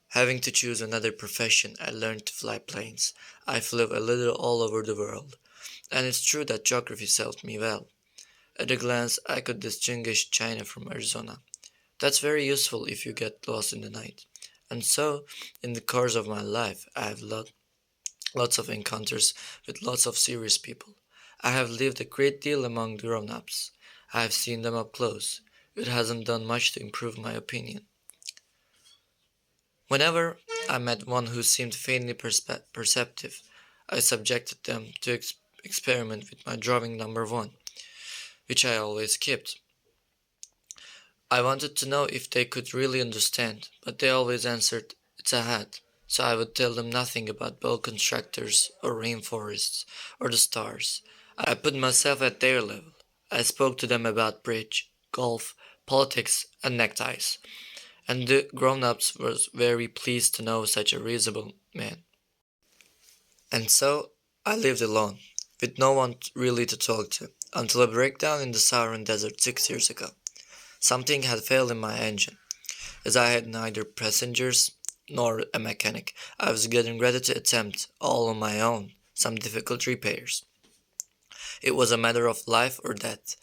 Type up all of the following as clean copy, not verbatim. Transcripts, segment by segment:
Having to choose another profession, I learned to fly planes. I flew a little all over the world, and it's true that geography served me well. At a glance, I could distinguish China from Arizona. That's very useful if you get lost in the night. And so, in the course of my life, I have lots of encounters with lots of serious people. I have lived a great deal among grown ups. I have seen them up close. It hasn't done much to improve my opinion. Whenever I met one who seemed faintly perceptive, I subjected them to experiment with my drawing number one, which I always kept. I wanted to know if they could really understand, but they always answered, "It's a hat." So I would tell them nothing about bow constructors or rainforests or the stars. I put myself at their level. I spoke to them about bridge, golf, politics, and neckties, and the grown-ups were very pleased to know such a reasonable man. And so I lived alone, with no one really to talk to, until a breakdown in the Saharan desert 6 years ago. Something had failed in my engine. As I had neither passengers nor a mechanic, I was getting ready to attempt, all on my own, some difficult repairs. It was a matter of life or death.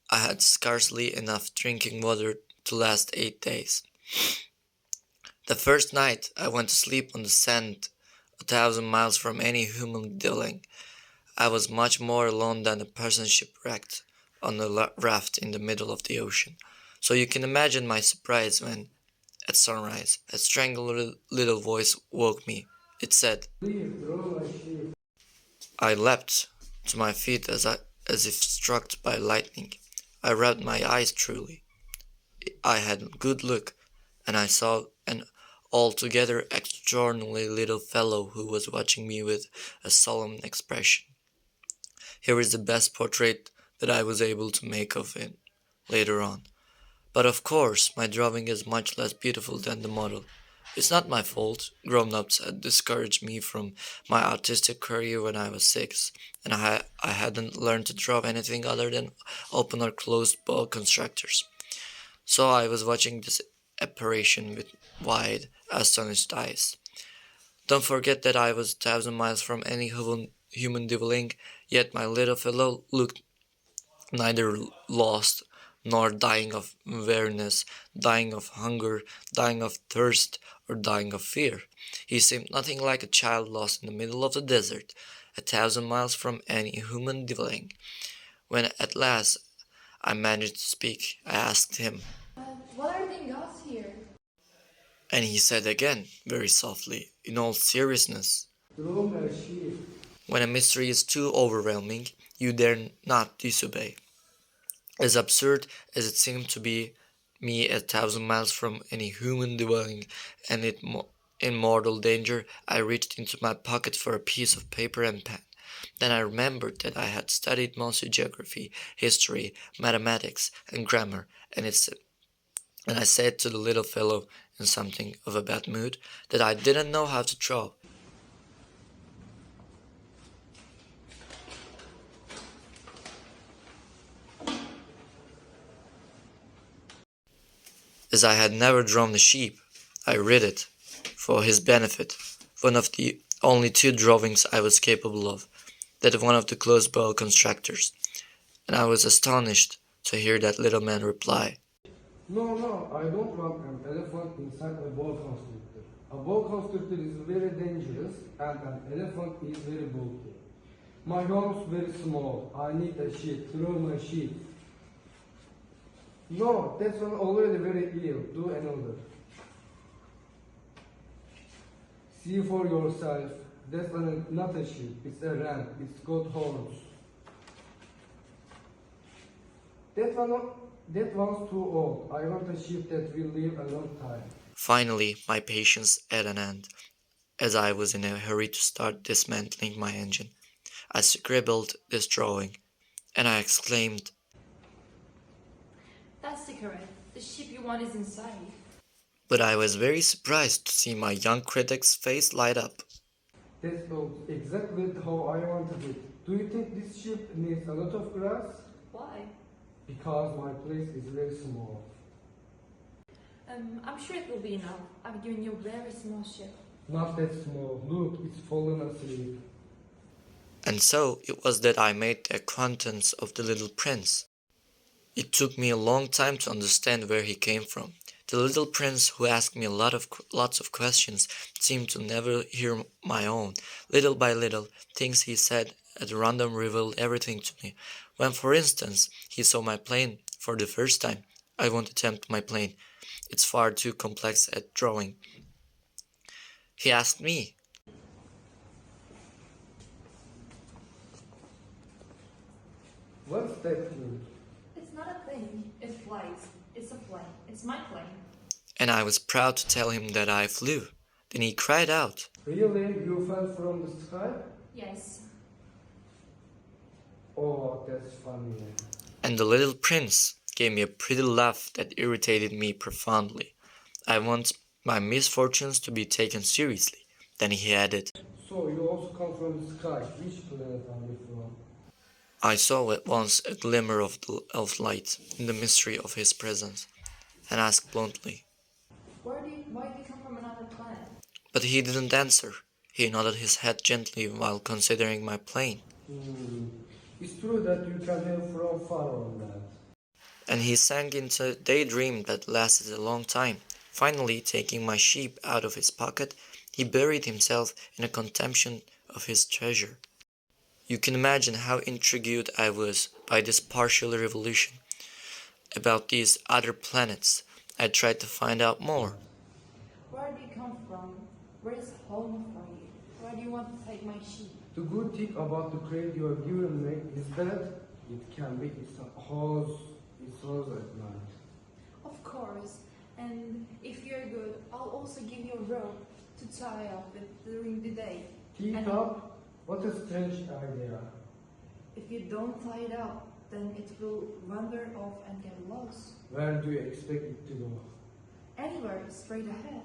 I had scarcely enough drinking water to last 8 days. The first night I went to sleep on the sand, 1,000 miles from any human dwelling. I was much more alone than a person shipwrecked on a raft in the middle of the ocean. So you can imagine my surprise when, at sunrise, a strangled little voice woke me. It said, I leapt to my feet as if struck by lightning. I rubbed my eyes truly. I had a good look, and I saw an altogether extraordinary little fellow who was watching me with a solemn expression. Here is the best portrait that I was able to make of it later on. But of course, my drawing is much less beautiful than the model. It's not my fault. Grown-ups had discouraged me from my artistic career when I was 6, and I hadn't learned to draw anything other than open or closed bow constructors. So I was watching this apparition with wide, astonished eyes. Don't forget that I was 1,000 miles from any human dwelling, yet my little fellow looked neither lost nor dying of weariness, dying of hunger, dying of thirst, or dying of fear. He seemed nothing like a child lost in the middle of the desert, 1,000 miles from any human dwelling. When at last I managed to speak, I asked him, What are the gods here? and he said again, very softly, in all seriousness, when a mystery is too overwhelming, you dare not disobey. As absurd as it seemed to be, me 1,000 miles from any human dwelling and in mortal danger, I reached into my pocket for a piece of paper and pen. Then I remembered that I had studied mostly geography, history, mathematics, and grammar, and I said to the little fellow, in something of a bad mood, that I didn't know how to draw. As I had never drawn a sheep, I read it, for his benefit, one of the only two drawings I was capable of, that of one of the closed bow constructors, and I was astonished to hear that little man reply, No, no, I don't want an elephant inside a boa constrictor. A boa constrictor is very dangerous and an elephant is very bulky. My home is very small. I need a sheep. Throw my sheep. No, that's one already very ill. Do another. See for yourself. That's not a sheep. It's a ram. It's got horns. That one, that one's too old. I want a sheep that will live a long time. Finally, my patience at an end, as I was in a hurry to start dismantling my engine. I scribbled this drawing, and I exclaimed, That's the correct. The ship you want is inside. but I was very surprised to see my young critic's face light up. That looks exactly how I wanted it. Do you think this sheep needs a lot of grass? Why? Because my place is very small. I'm sure it will be enough. I've given you a very small ship. Not that small. Look, it's fallen asleep. And so it was that I made the acquaintance of the little prince. It took me a long time to understand where he came from. The little prince who asked me lots of questions seemed to never hear my own. Little by little, things he said at random revealed everything to me. When, for instance, he saw my plane for the first time, I won't attempt my plane. It's far too complex at drawing. He asked me, What's that thing? It's not a thing. It flies. It's a plane. It's my plane. and I was proud to tell him that I flew. Then he cried out, Really? You fell from the sky? Yes. Oh, that's funny. and the little prince gave me a pretty laugh that irritated me profoundly. I want my misfortunes to be taken seriously. Then he added, So you also come from the sky. Which planet are you from? I saw at once a glimmer of light in the mystery of his presence, and asked bluntly. Why do you come from another planet? But he didn't answer. He nodded his head gently while considering my plane, It's true that you can have from far on that. and he sank into a daydream that lasted a long time. Finally, taking my sheep out of his pocket, he buried himself in a contemplation of his treasure. You can imagine how intrigued I was by this partial revelation about these other planets. I tried to find out more. Where do you come from? Where is home for you? Why do you want to take my sheep? The good thing about the credit you have given me is that it can be its house at night. Of course. And if you're good, I'll also give you a rope to tie up with during the day. Teeth up? What a strange idea. If you don't tie it up, then it will wander off and get lost. Where do you expect it to go? Anywhere, straight ahead.